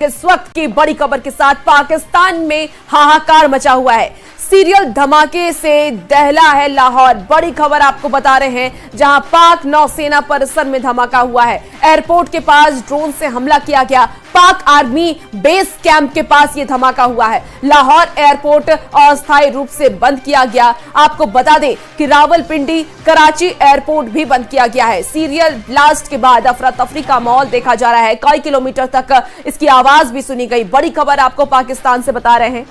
इस वक्त की बड़ी खबर के साथ पाकिस्तान में हाहाकार मचा हुआ है। सीरियल धमाके से दहला है लाहौर। बड़ी खबर आपको बता रहे हैं, जहां पाक नौसेना परिसर में धमाका हुआ है। एयरपोर्ट के पास ड्रोन से हमला किया गया। पाक आर्मी बेस कैंप के पास यह धमाका हुआ है। लाहौर एयरपोर्ट अस्थायी रूप से बंद किया गया। आपको बता दें कि रावलपिंडी कराची एयरपोर्ट भी बंद किया गया है। सीरियल ब्लास्ट के बाद अफरा तफरी का माहौल देखा जा रहा है। कई किलोमीटर तक इसकी आवाज भी सुनी गई। बड़ी खबर आपको पाकिस्तान से बता रहे हैं,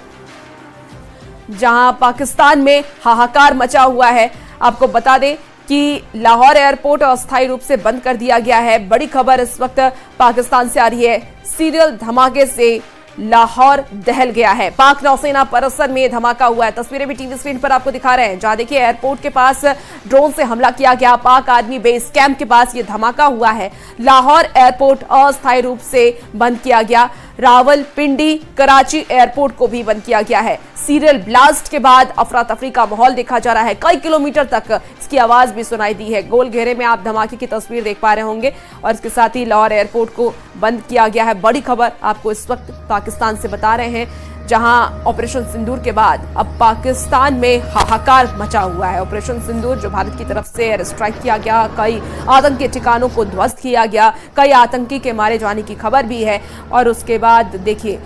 जहां पाकिस्तान में हाहाकार मचा हुआ है। आपको बता दें कि लाहौर एयरपोर्ट अस्थायी रूप से बंद कर दिया गया है। बड़ी खबर इस वक्त पाकिस्तान से आ रही है। सीरियल धमाके से लाहौर दहल गया है। पाक नौसेना परिसर में धमाका हुआ है। तस्वीरें भी टीवी स्क्रीन पर आपको दिखा रहे हैं, जहां देखिए एयरपोर्ट के पास ड्रोन से हमला किया गया। पाक आर्मी बेस कैंप के पास यह धमाका हुआ है। लाहौर एयरपोर्ट अस्थायी रूप से बंद किया गया। रावलपिंडी कराची एयरपोर्ट को भी बंद किया गया है। सीरियल ब्लास्ट के बाद अफरा तफरी का माहौल देखा जा रहा है। कई किलोमीटर तक इसकी आवाज भी सुनाई दी है। गोल घेरे में आप धमाके की तस्वीर देख पा रहे होंगे और इसके साथ ही लाहौर एयरपोर्ट को बंद किया गया है। बड़ी खबर आपको इस वक्त पाकिस्तान से बता रहे हैं, जहां ऑपरेशन सिंदूर के बाद अब पाकिस्तान में हाहाकार मचा हुआ है। ऑपरेशन सिंदूर जो भारत की तरफ से एयर स्ट्राइक किया गया, कई आतंकी ठिकानों को ध्वस्त किया गया, कई आतंकी के मारे जाने की खबर भी है। और उसके बाद देखिए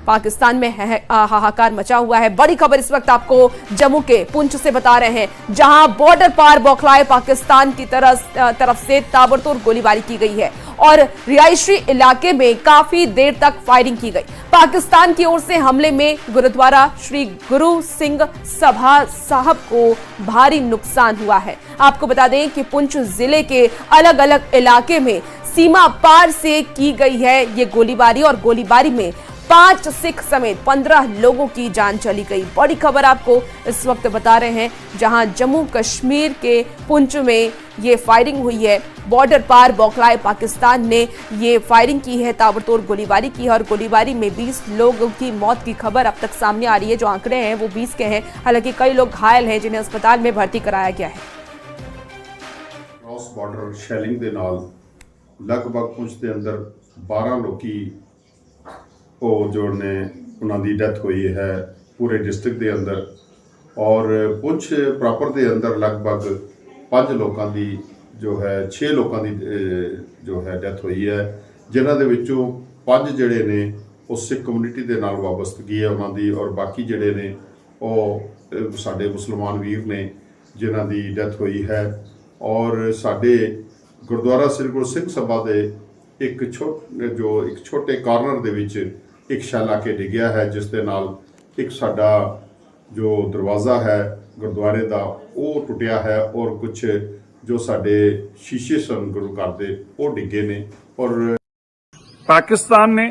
पाकिस्तान में हाहाकार मचा हुआ है। बड़ी खबर इस वक्त आपको जम्मू के पुंछ से बता रहे हैं, जहां बॉर्डर पार बौखलाए पाकिस्तान की तरफ से ताबड़तोड़ गोलीबारी की गई है और रिहायशी इलाके में काफी देर तक फायरिंग की गई। पाकिस्तान की ओर से हमले में गुरुद्वारा श्री गुरु सिंह सभा साहब को भारी नुकसान हुआ है। आपको बता दें कि पुंछ जिले के अलग अलग इलाके में सीमा पार से की गई है ये गोलीबारी, और गोलीबारी में 5 सिख समेत 15 लोगों की जान चली गई। बड़ी खबर आपको इस वक्त बता रहे हैं, जहां जम्मू कश्मीर के पुंछ में ये फायरिंग हुई है। बॉर्डर पार बौखलाए पाकिस्तान ने ये फायरिंग की है, ताबड़तोड़ गोलीबारी की है और गोलीबारी में 20 लोगों की मौत की खबर अब तक सामने आ रही है। जो आंकड़े हैं वो 20 के हैं। हालांकि कई लोग घायल हैं, जिन्हें अस्पताल में भर्ती कराया गया है। क्रॉस बॉर्डर शैलिंग ਦੇ ਨਾਲ ਲਗਭਗ ਪੁੰਛ ਦੇ ਅੰਦਰ 12 ਲੋਕੀ ਉਹ ਜੋ ਨੇ ਉਹਨਾਂ ਦੀ ਡੈਥ ਹੋਈ ਹੈ ਪੂਰੇ ਡਿਸਟ੍ਰਿਕਟ ਦੇ ਅੰਦਰ, ਔਰ ਪੁੰਛ ਪ੍ਰੋਪਰ ਦੇ ਅੰਦਰ ਲਗਭਗ 5 ਲੋਕਾਂ ਦੀ ਜੋ ਹੈ 6 ਲੋਕਾਂ ਦੀ ਜੋ ਹੈ ਡੈਥ ਹੋਈ ਹੈ, ਜਿਨ੍ਹਾਂ ਦੇ ਵਿੱਚੋਂ 5 ਜਿਹੜੇ ਨੇ ਉਹ ਸਿੱਖ ਕਮਿਊਨਿਟੀ ਦੇ ਨਾਲ ਵਾਬਸਤਗੀ ਹੈ ਉਹਨਾਂ ਦੀ, ਔਰ ਬਾਕੀ ਜਿਹੜੇ ਨੇ ਉਹ ਸਾਡੇ ਮੁਸਲਮਾਨ ਵੀਰ ਨੇ ਜਿਨ੍ਹਾਂ ਦੀ ਡੈਥ ਹੋਈ ਹੈ। ਔਰ ਸਾਡੇ ਗੁਰਦੁਆਰਾ ਸ੍ਰੀ ਗੁਰੂ ਸਿੰਘ ਸਭਾ ਦੇ ਇੱਕ ਛੋਟੇ ਕਾਰਨਰ ਦੇ ਵਿੱਚ ਇੱਕ ਸ਼ੈਲ ਆ ਕੇ ਡਿੱਗਿਆ ਹੈ, ਜਿਸ ਦੇ ਨਾਲ ਇੱਕ ਸਾਡਾ ਜੋ ਦਰਵਾਜ਼ਾ ਹੈ ਗੁਰਦੁਆਰੇ ਦਾ ਉਹ ਟੁੱਟਿਆ ਹੈ, ਔਰ ਕੁਝ ਜੋ ਸਾਡੇ शीशे सन गुरु घर ਦੇ ਉਹ ਡਿੱਗੇ ਨੇ। और पाकिस्तान ने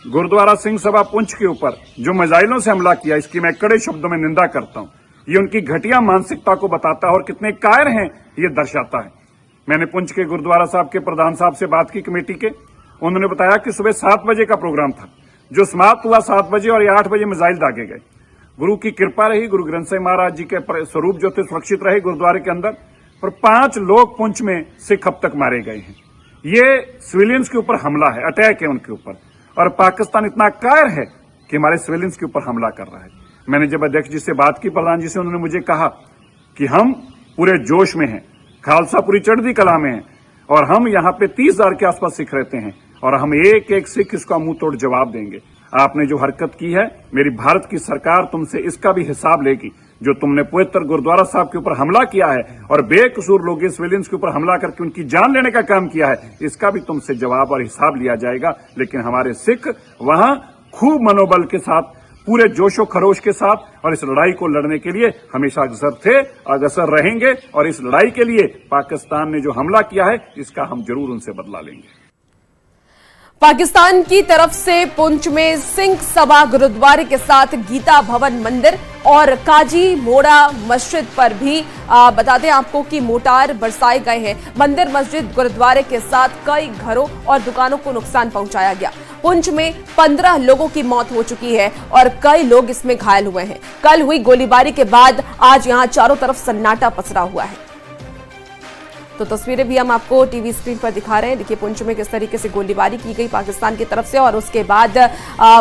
गुरुद्वारा सिंह सभा पुंछ के ऊपर जो मिसाइलों से हमला किया, इसकी मैं कड़े शब्दों में निंदा करता हूं। ये उनकी घटिया मानसिकता को बताता है और कितने कायर हैं ये दर्शाता है। मैंने पुंछ के गुरुद्वारा साहब के प्रधान साहब से बात की कमेटी के, उन्होंने बताया कि सुबह 7 बजे का प्रोग्राम था, जो समाप्त हुआ 7 बजे और 8 बजे मिसाइल दागे गए। गुरु की कृपा रही, गुरु ग्रंथ साहिब महाराज जी के स्वरूप जो थे सुरक्षित रहे गुरुद्वारे के अंदर, और 5 लोग पुंछ में सिख अब तक मारे गए हैं। ये सिविलियंस के ऊपर हमला है, अटैक है उनके ऊपर, और पाकिस्तान इतना कायर है कि हमारे सिविलियंस के ऊपर हमला कर रहा है। मैंने जब अध्यक्ष जी से बात की, प्रधान जी से, उन्होंने मुझे कहा कि हम पूरे जोश में हैं, खालसा पूरी चढ़ती कला में है, और हम यहाँ पे 30,000 के आसपास सिख रहते हैं, और हम एक एक सिख इसका मुंह तोड़ जवाब देंगे। आपने जो हरकत की है, मेरी भारत की सरकार तुमसे इसका भी हिसाब लेगी। जो तुमने पवित्र गुरुद्वारा साहब के ऊपर हमला किया है और बेकसूर लोगों सिविलियंस के ऊपर हमला करके उनकी जान लेने का काम किया है, इसका भी तुमसे जवाब और हिसाब लिया जाएगा। लेकिन हमारे सिख वहां खूब मनोबल के साथ, पूरे जोशो खरोश के साथ और इस लड़ाई को लड़ने के लिए हमेशा अग्रसर थे, अग्रसर रहेंगे, और इस लड़ाई के लिए पाकिस्तान ने जो हमला किया है इसका हम जरूर उनसे बदला लेंगे। पाकिस्तान की तरफ से पुंछ में सिंह सभा गुरुद्वारे के साथ गीता भवन मंदिर और काजी मोड़ा मस्जिद पर भी बता दें आपको कि मोर्टार बरसाए गए हैं। मंदिर, मस्जिद, गुरुद्वारे के साथ कई घरों और दुकानों को नुकसान पहुंचाया गया। पुंछ में 15 लोगों की मौत हो चुकी है और कई लोग इसमें घायल हुए हैं। कल हुई गोलीबारी के बाद आज यहां चारों तरफ सन्नाटा पसरा हुआ है। तो तस्वीरें भी हम आपको टीवी स्क्रीन पर दिखा रहे हैं। देखिए पुंछ में किस तरीके से गोलीबारी की गई पाकिस्तान की तरफ से और उसके बाद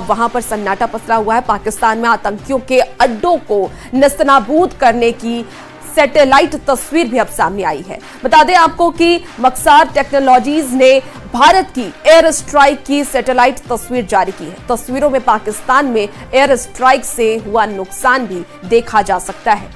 वहां पर सन्नाटा पसरा हुआ है। पाकिस्तान में आतंकियों के अड्डों को नस्तनाबूद करने की सैटेलाइट तस्वीर भी अब सामने आई है। बता दें आपको कि मक्सार टेक्नोलॉजीज ने भारत की एयर स्ट्राइक की सैटेलाइट तस्वीर जारी की है। तस्वीरों में पाकिस्तान में एयर स्ट्राइक से हुआ नुकसान भी देखा जा सकता है।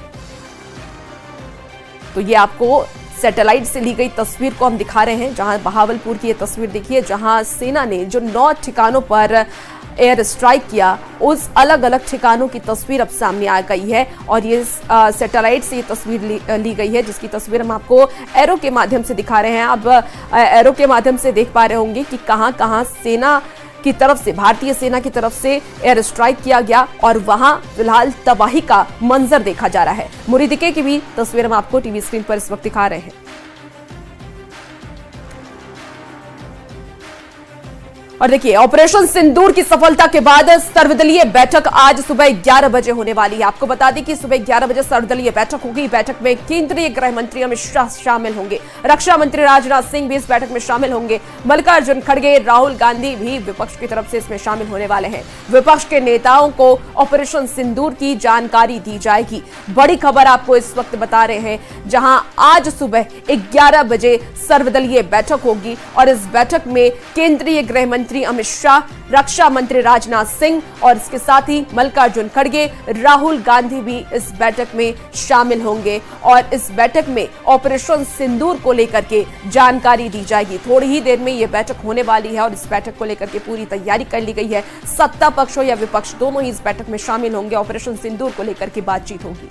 तो ये आपको सैटेलाइट से ली गई तस्वीर को हम दिखा रहे हैं, जहां बहावलपुर की ये तस्वीर देखिए, जहां सेना ने जो 9 ठिकानों पर एयर स्ट्राइक किया, उस अलग अलग ठिकानों की तस्वीर अब सामने आ गई है और ये सैटेलाइट से ये तस्वीर ली गई है, जिसकी तस्वीर हम आपको एरो के माध्यम से दिखा रहे हैं। अब एरो के माध्यम से देख पा रहे होंगे कि कहां कहां सेना की तरफ से, भारतीय सेना की तरफ से एयर स्ट्राइक किया गया और वहां फिलहाल तबाही का मंजर देखा जा रहा है। मुरीदिके की भी तस्वीर हम आपको टीवी स्क्रीन पर इस वक्त दिखा रहे हैं। और देखिए ऑपरेशन सिंदूर की सफलता के बाद सर्वदलीय बैठक आज सुबह 11 बजे होने वाली है। आपको बता दें कि सुबह 11 बजे सर्वदलीय बैठक होगी। बैठक में केंद्रीय गृह मंत्री अमित शाह शामिल होंगे, रक्षा मंत्री राजनाथ सिंह भी इस बैठक में शामिल होंगे, मल्लिकार्जुन खड़गे, राहुल गांधी भी विपक्ष की तरफ से इसमें शामिल होने वाले हैं। विपक्ष के नेताओं को ऑपरेशन सिंदूर की जानकारी दी जाएगी। बड़ी खबर आपको इस वक्त बता रहे हैं, जहां आज सुबह 11 बजे सर्वदलीय बैठक होगी और इस बैठक में केंद्रीय गृह मंत्री अमित शाह, रक्षा मंत्री राजनाथ सिंह और इसके साथ ही मल्लिकार्जुन खड़गे, राहुल गांधी भी इस बैठक में शामिल होंगे और इस बैठक में ऑपरेशन सिंदूर को लेकर के जानकारी दी जाएगी। थोड़ी ही देर में यह बैठक होने वाली है और इस बैठक को लेकर के पूरी तैयारी कर ली गई है। सत्ता पक्ष हो या विपक्ष, दोनों ही इस बैठक में शामिल होंगे। ऑपरेशन सिंदूर को लेकर के बातचीत होगी।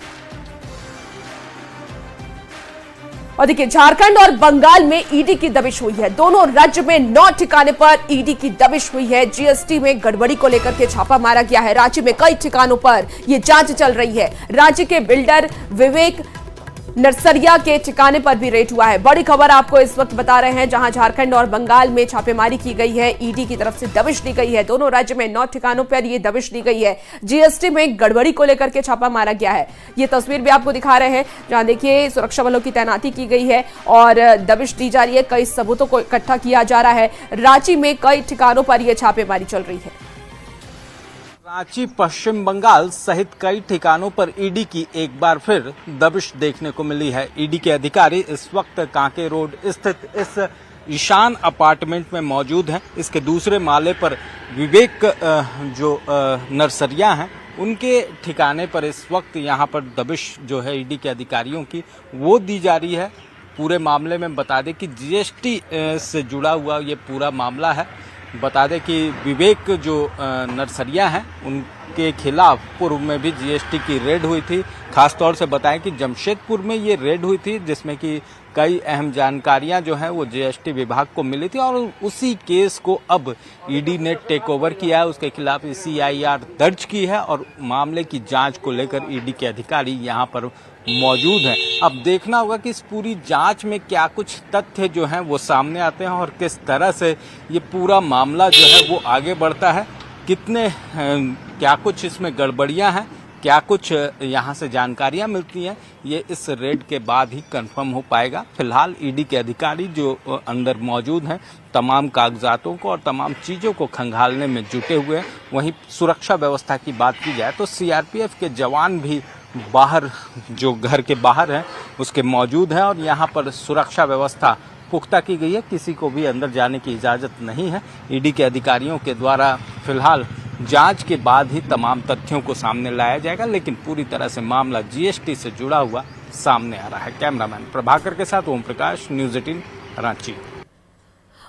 और देखिए झारखंड और बंगाल में ईडी की दबिश हुई है। दोनों राज्य में 9 ठिकाने पर ईडी की दबिश हुई है। जीएसटी में गड़बड़ी को लेकर के छापा मारा गया है। राज्य में कई ठिकानों पर यह जांच चल रही है। राज्य के बिल्डर विवेक नरसरिया के ठिकाने पर भी रेड हुआ है। बड़ी खबर आपको इस वक्त बता रहे हैं, जहां झारखंड और बंगाल में छापेमारी की गई है। ईडी की तरफ से दबिश दी गई है। दोनों राज्य में 9 ठिकानों पर यह दबिश दी गई है। जीएसटी में गड़बड़ी को लेकर के छापा मारा गया है। ये तस्वीर भी आपको दिखा रहे हैं, जहां देखिए सुरक्षा बलों की तैनाती की गई है और दबिश दी जा रही है। कई सबूतों को इकट्ठा किया जा रहा है। रांची में कई ठिकानों पर यह छापेमारी चल रही है। रांची, पश्चिम बंगाल सहित कई ठिकानों पर ईडी की एक बार फिर दबिश देखने को मिली है। ईडी के अधिकारी इस वक्त कांके रोड स्थित इस ईशान अपार्टमेंट में मौजूद हैं। इसके दूसरे माले पर विवेक जो नरसरिया हैं, उनके ठिकाने पर इस वक्त यहाँ पर दबिश जो है ईडी के अधिकारियों की वो दी जा रही है। पूरे मामले में बता दें कि जीएसटी से जुड़ा हुआ ये पूरा मामला है। बता दें कि विवेक जो नरसरिया हैं, उनके खिलाफ पूर्व में भी जीएसटी की रेड हुई थी। खासतौर से बताएं कि जमशेदपुर में ये रेड हुई थी, जिसमें कि कई अहम जानकारियां जो हैं वो जीएसटी विभाग को मिली थी और उसी केस को अब ईडी ने टेक ओवर किया है। उसके खिलाफ सीआईआर दर्ज की है और मामले की जांच को लेकर ईडी के अधिकारी यहां पर मौजूद हैं। अब देखना होगा कि इस पूरी जांच में क्या कुछ तथ्य जो हैं वो सामने आते हैं और किस तरह से ये पूरा मामला जो है वो आगे बढ़ता है। कितने क्या कुछ इसमें गड़बड़ियां हैं, क्या कुछ यहाँ से जानकारियां मिलती हैं, ये इस रेड के बाद ही कंफर्म हो पाएगा। फिलहाल ईडी के अधिकारी जो अंदर मौजूद हैं, तमाम कागजातों को और तमाम चीज़ों को खंगालने में जुटे हुए हैं। वहीं सुरक्षा व्यवस्था की बात की जाए तो सीआरपीएफ के जवान भी बाहर, जो घर के बाहर हैं, उसके मौजूद हैं और यहाँ पर सुरक्षा व्यवस्था पुख्ता की गई है। किसी को भी अंदर जाने की इजाज़त नहीं है। ईडी के अधिकारियों के द्वारा फिलहाल जांच के बाद ही तमाम तथ्यों को सामने लाया जाएगा, लेकिन पूरी तरह से मामला जीएसटी से जुड़ा हुआ सामने आ रहा है। कैमरामैन प्रभाकर के साथ ओम प्रकाश, न्यूज़ 18 रांची।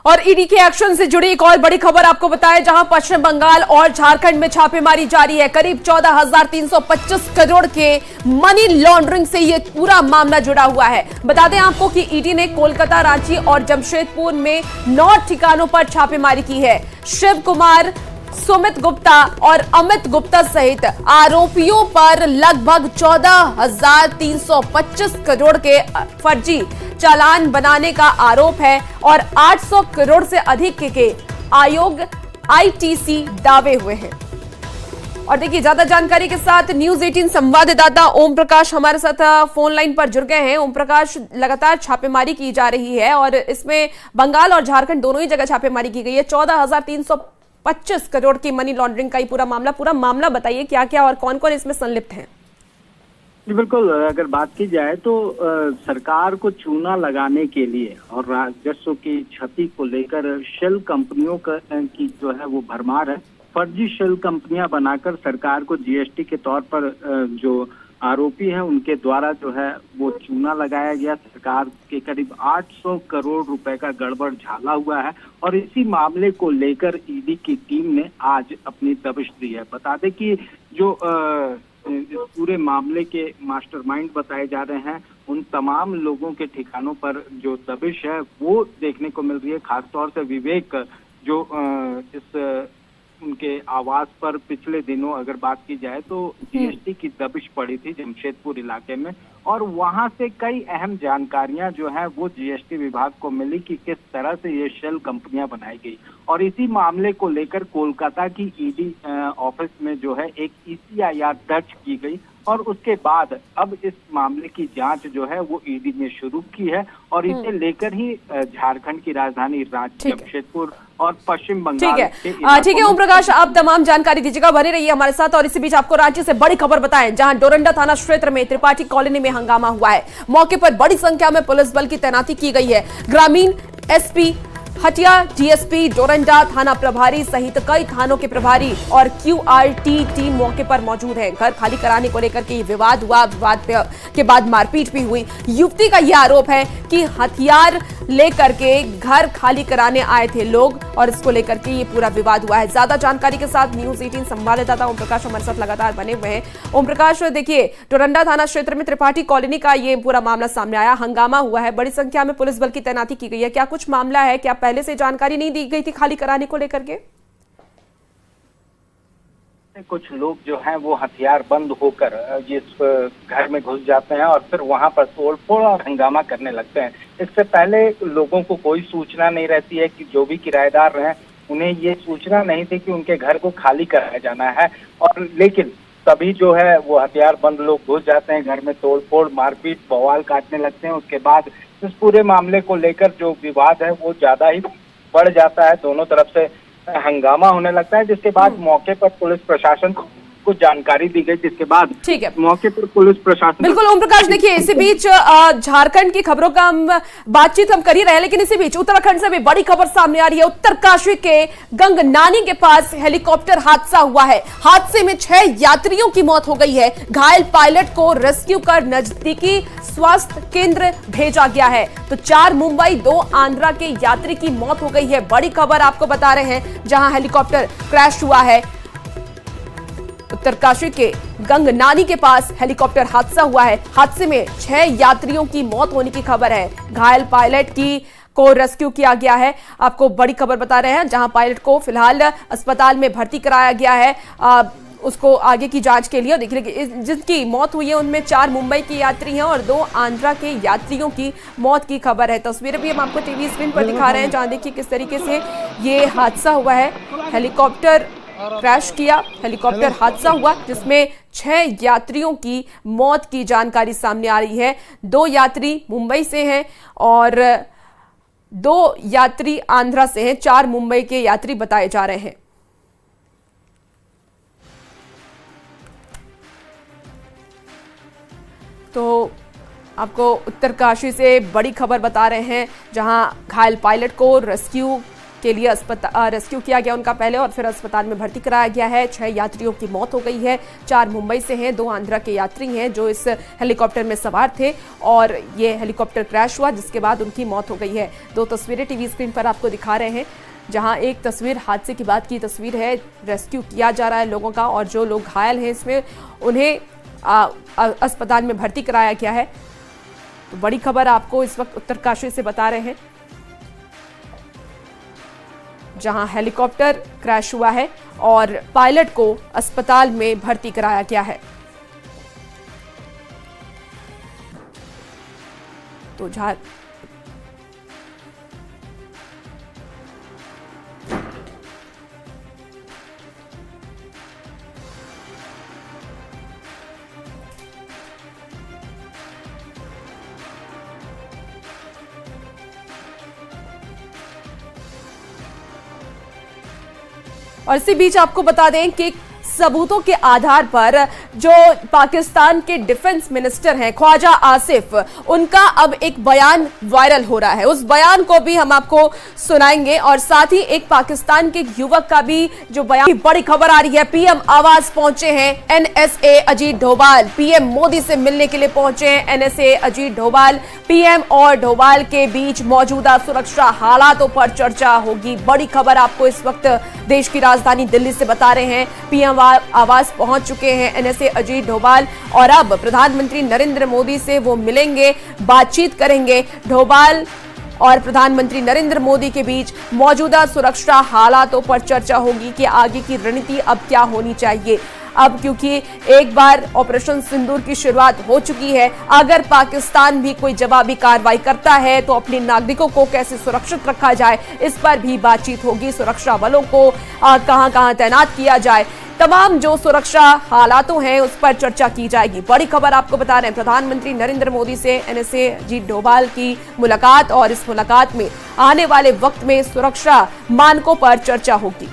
और ईडी के एक्शन से जुड़ी एक और बड़ी खबर आपको बताएं, जहां पश्चिम बंगाल और झारखंड में छापेमारी जारी है। करीब 14,325 करोड़ के मनी लॉन्ड्रिंग से यह पूरा मामला जुड़ा हुआ है। बता दें आपको कि ईडी ने कोलकाता, रांची और जमशेदपुर में 9 ठिकानों पर छापेमारी की है। शिव कुमार, सुमित गुप्ता और अमित गुप्ता सहित आरोपियों पर लगभग 14,325 करोड़ के फर्जी चालान बनाने का आरोप है और 800 करोड़ से अधिक के आयोग आईटीसी दावे हुए हैं। और देखिए ज्यादा जानकारी के साथ न्यूज 18 संवाददाता ओम प्रकाश हमारे साथ फोन लाइन पर जुड़ गए हैं। ओम प्रकाश, लगातार छापेमारी की जा रही है और इसमें बंगाल और झारखंड दोनों ही जगह छापेमारी की गई है। 14,325 करोड़ की मनी लॉन्ड्रिंग का ही पूरा मामला बताइए, क्या क्या और कौन कौन इसमें संलिप्त है? जी बिल्कुल, अगर बात की जाए तो सरकार को चूना लगाने के लिए और राजस्व की क्षति को लेकर शेल कंपनियों की जो है वो भरमार है। फर्जी शेल कंपनियां बनाकर सरकार को जीएसटी के तौर पर जो आरोपी हैं उनके द्वारा जो है वो चूना लगाया गया। सरकार के करीब 800 करोड़ रुपए का गड़बड़ झाला हुआ है और इसी मामले को लेकर ईडी की टीम ने आज अपनी दबिश दी है। बता दें कि जो इस पूरे मामले के मास्टरमाइंड बताए जा रहे हैं, उन तमाम लोगों के ठिकानों पर जो दबिश है वो देखने को मिल रही है। खासतौर से विवेक जो इस उनके आवास पर पिछले दिनों अगर बात की जाए तो जीएसटी की दबिश पड़ी थी जमशेदपुर इलाके में और वहां से कई अहम जानकारियां जो है वो जीएसटी विभाग को मिली कि किस तरह से ये शेल कंपनियां बनाई गई। और इसी मामले को लेकर कोलकाता की ईडी ऑफिस में जो है एक ECIR दर्ज की गई और उसके बाद अब इस मामले की जांच जो है वो ईडी ने शुरू की है और इसे लेकर ही झारखंड की राजधानी रांची, जमशेदपुर और पश्चिम बंगाल ठीक है ओम प्रकाश, आप तमाम जानकारी दीजिएगा, बने रहिए हमारे साथ। और इसी बीच आपको रांची से बड़ी खबर बताएं, जहां डोरंडा थाना क्षेत्र में त्रिपाठी कॉलोनी में हंगामा हुआ है। मौके पर बड़ी संख्या में पुलिस बल की तैनाती की गई है। ग्रामीण एसपी हटिया, डीएसपी डोरंडा, थाना प्रभारी सहित कई थानों के प्रभारी और QRT टीम मौके पर मौजूद है। घर खाली कराने को लेकर के विवाद हुआ, विवाद के बाद मारपीट भी हुई। युवती का यह आरोप है कि हथियार लेकर के घर खाली कराने आए थे लोग और इसको लेकर के ये पूरा विवाद हुआ है। ज्यादा जानकारी के साथ न्यूज 18 संवाददाता ओम प्रकाश हमारे साथ लगातार बने हुए हैं। ओम प्रकाश, देखिए डोरंडा थाना क्षेत्र में त्रिपाठी कॉलोनी का ये पूरा मामला सामने आया, हंगामा हुआ है, बड़ी संख्या में पुलिस बल की तैनाती की गई है। क्या कुछ मामला है, क्या पहले से जानकारी नहीं दी गई थी खाली कराने को लेकर के? कुछ लोग जो हैं वो हथियार बंद होकर इस घर में घुस जाते हैं और फिर वहां पर तोड़फोड़ और हंगामा करने लगते हैं। इससे पहले लोगों को कोई सूचना नहीं रहती है कि जो भी किराएदार हैं उन्हें ये सूचना नहीं थी कि उनके घर को खाली कराया जाना है। और लेकिन तभी जो है वो हथियार बंद लोग घुस जाते हैं, घर में तोड़फोड़, मारपीट, बवाल काटने लगते हैं। उसके बाद इस पूरे मामले को लेकर जो विवाद है वो ज्यादा ही बढ़ जाता है, दोनों तरफ से हंगामा होने लगता है, जिसके बाद मौके पर पुलिस प्रशासन को जानकारी दी गई, जिसके बाद ठीक है मौके पर पुलिस प्रशासन। बिल्कुल ओम प्रकाश, देखिए इसी बीच झारखंड की खबरों का हम बातचीत हम कर ही रहे हैं, लेकिन इसी बीच उत्तराखंड से भी बड़ी खबर सामने आ रही है। उत्तरकाशी के गंगनानी के पास हेलीकॉप्टर हादसा हुआ है। हादसे में 6 यात्रियों की मौत हो गई है। घायल पायलट को रेस्क्यू कर नजदीकी स्वास्थ्य केंद्र भेजा गया है। तो 4 मुंबई 2 आंध्रा के यात्री की मौत हो गई है। बड़ी खबर आपको बता रहे हैं, जहां हेलीकॉप्टर क्रैश हुआ है। उत्तरकाशी के गंगनानी के पास हेलीकॉप्टर हादसा हुआ है। हादसे में 6 यात्रियों की मौत होने की खबर है। घायल पायलट को रेस्क्यू किया गया है। आपको बड़ी खबर बता रहे हैं, जहां पायलट को फिलहाल अस्पताल में भर्ती कराया गया है उसको आगे की जांच के लिए। देखिए जिनकी मौत हुई है उनमें 4 मुंबई के यात्री हैं और 2 आंध्रा के यात्रियों की मौत की खबर है। तस्वीरें भी हम आपको टीवी स्क्रीन पर दिखा रहे हैं, जहां देखिए किस तरीके से ये हादसा हुआ है। हेलीकॉप्टर क्रैश किया, हेलीकॉप्टर हादसा हुआ जिसमें 6 यात्रियों की मौत की जानकारी सामने आ रही है। 2 यात्री मुंबई से हैं और 2 यात्री आंध्रा से हैं। 4 मुंबई के यात्री बताए जा रहे हैं। तो आपको उत्तरकाशी से बड़ी खबर बता रहे हैं, जहां घायल पायलट को रेस्क्यू के लिए रेस्क्यू किया गया उनका पहले और फिर अस्पताल में भर्ती कराया गया है। 6 यात्रियों की मौत हो गई है। 4 मुंबई से हैं, 2 आंध्रा के यात्री हैं जो इस हेलीकॉप्टर में सवार थे और ये हेलीकॉप्टर क्रैश हुआ जिसके बाद उनकी मौत हो गई है। 2 तस्वीरें टीवी स्क्रीन पर आपको दिखा रहे हैं, जहां एक तस्वीर हादसे के बाद की तस्वीर है, रेस्क्यू किया जा रहा है लोगों का और जो लोग घायल हैं इसमें उन्हें अस्पताल में भर्ती कराया गया है। तो बड़ी खबर आपको इस वक्त उत्तरकाशी से बता रहे हैं, जहां हेलीकॉप्टर क्रैश हुआ है और पायलट को अस्पताल में भर्ती कराया गया है। तो और इसी बीच आपको बता दें कि सबूतों के आधार पर जो पाकिस्तान के डिफेंस मिनिस्टर हैं ख्वाजा आसिफ, उनका अब एक बयान वायरल हो रहा है। उस बयान को भी हम आपको सुनाएंगे और साथ ही एक पाकिस्तान के युवक का भी जो बयान, बड़ी खबर आ रही है। पीएम आवास पहुंचे हैं एनएसए अजीत डोभाल, पीएम मोदी से मिलने के लिए पहुंचे हैं एनएसए अजीत डोभाल। पीएम और डोभाल के बीच मौजूदा सुरक्षा हालातों पर चर्चा होगी। बड़ी खबर आपको इस वक्त देश की राजधानी दिल्ली से बता रहे हैं। पीएम आवास पहुंच चुके हैं एनएसए अजीत डोभाल और अब प्रधानमंत्री नरेंद्र मोदी से वो मिलेंगे, बातचीत करेंगे। डोभाल और प्रधानमंत्री नरेंद्र मोदी के बीच मौजूदा सुरक्षा हालातों पर चर्चा होगी कि आगे की रणनीति अब क्या होनी चाहिए। अब क्योंकि एक बार ऑपरेशन सिंदूर की शुरुआत हो चुकी है, अगर पाकिस्तान भी कोई जवाबी कार्रवाई करता है तो अपने नागरिकों को कैसे सुरक्षित रखा जाए, इस पर भी बातचीत होगी। सुरक्षा बलों को कहां-कहां तैनात किया जाए, तमाम जो सुरक्षा हालातों हैं उस पर चर्चा की जाएगी। बड़ी खबर आपको बता रहे हैं, प्रधानमंत्री नरेंद्र मोदी से एनएसए अजीत डोभाल की मुलाकात और इस मुलाकात में आने वाले वक्त में सुरक्षा मानकों पर चर्चा होगी।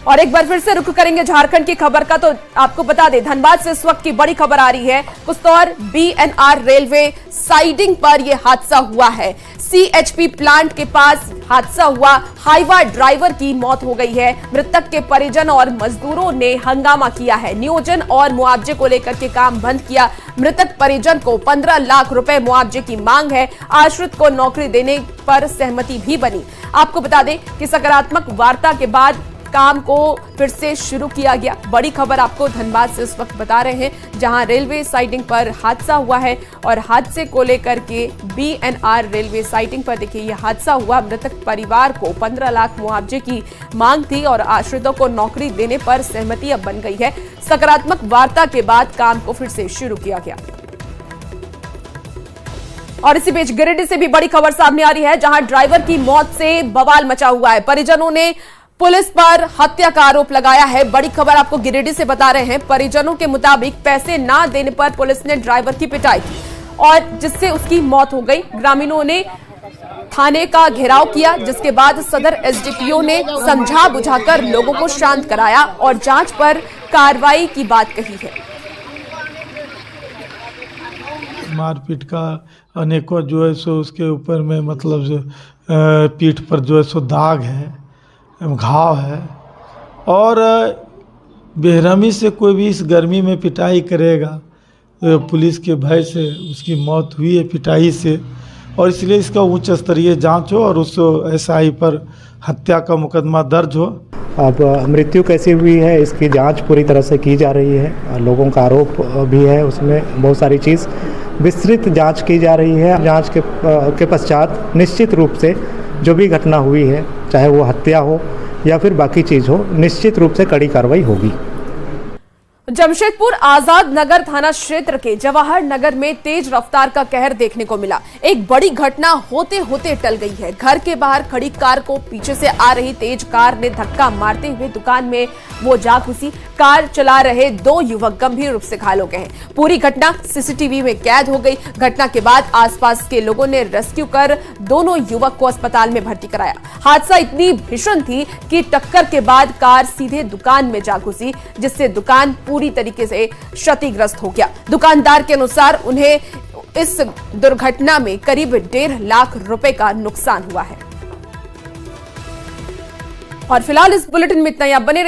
और एक बार फिर से रुख करेंगे झारखंड की खबर का, तो आपको बता दें धनबाद से इस वक्त की बड़ी खबर आ रही है। कुस्तौर बीएनआर रेलवे साइडिंग पर यह हादसा हुआ है। सीएचपी प्लांट के पास हादसा हुआ, हाईवा ड्राइवर की मौत हो गई है। मृतक के परिजन और मजदूरों ने हंगामा किया है। नियोजन और मुआवजे को लेकर के काम बंद किया। मृतक परिजन को 15 लाख रुपए मुआवजे की मांग है। आश्रित को नौकरी देने पर सहमति भी बनी। आपको बता दें कि सकारात्मक वार्ता के बाद काम को फिर से शुरू किया गया। बड़ी खबर आपको धनबाद से इस वक्त बता रहे हैं, जहां रेलवे साइडिंग पर हादसा हुआ है और हादसे को लेकर के बीएनआर रेलवे साइडिंग पर देखिए यह हादसा हुआ। मृतक परिवार को 15 लाख मुआवजे की मांग थी और आश्रितों को नौकरी देने पर सहमति अब बन गई है। सकारात्मक वार्ता के बाद काम को फिर से शुरू किया गया। और इसी बीच गिरिडीह से भी बड़ी खबर सामने आ रही है, जहां ड्राइवर की मौत से बवाल मचा हुआ है। परिजनों ने पुलिस पर हत्या का आरोप लगाया है। बड़ी खबर आपको गिरिडीह से बता रहे हैं। परिजनों के मुताबिक पैसे ना देने पर पुलिस ने ड्राइवर की पिटाई की और जिससे उसकी मौत हो गई। ग्रामीणों ने थाने का घेराव किया, जिसके बाद सदर एसडीपीओ ने समझा बुझाकर लोगों को शांत कराया और जांच पर कार्रवाई की बात कही है। मारपीट का अनेकों जो है सो उसके ऊपर में मतलब जो पीठ पर जो है सो दाग है, घाव है और बेरहमी से कोई भी इस गर्मी में पिटाई करेगा तो पुलिस के भय से उसकी मौत हुई है पिटाई से, और इसलिए इसका उच्च स्तरीय जांच हो और उस एसआई पर हत्या का मुकदमा दर्ज हो। अब मृत्यु कैसी हुई है इसकी जांच पूरी तरह से की जा रही है। लोगों का आरोप भी है, उसमें बहुत सारी चीज़ विस्तृत जांच की जा रही है। जांच के पश्चात निश्चित रूप से जो भी घटना हुई है, चाहे वो हत्या हो या फिर बाकी चीज़ हो, निश्चित रूप से कड़ी कार्रवाई होगी। जमशेदपुर आजाद नगर थाना क्षेत्र के जवाहर नगर में तेज रफ्तार का कहर देखने को मिला। एक बड़ी घटना होते होते टल गई है। घर के बाहर खड़ी कार को पीछे से आ रही तेज कार ने धक्का मारते हुए दुकान में वो जा घुसी। कार चला रहे 2 युवक गंभीर रूप से घायल हो गए हैं। पूरी घटना सीसीटीवी में कैद हो गई। घटना के बाद आसपास के लोगों ने रेस्क्यू कर दोनों युवक को अस्पताल में भर्ती कराया। हादसा इतनी भीषण थी कि टक्कर के बाद कार सीधे दुकान में जा घुसी, जिससे दुकान पूरी तरीके से क्षतिग्रस्त हो गया। दुकानदार के अनुसार उन्हें इस दुर्घटना में करीब 1.5 लाख रुपए का नुकसान हुआ है। और फिलहाल इस बुलेटिन में इतना ही। आप बने रहिए।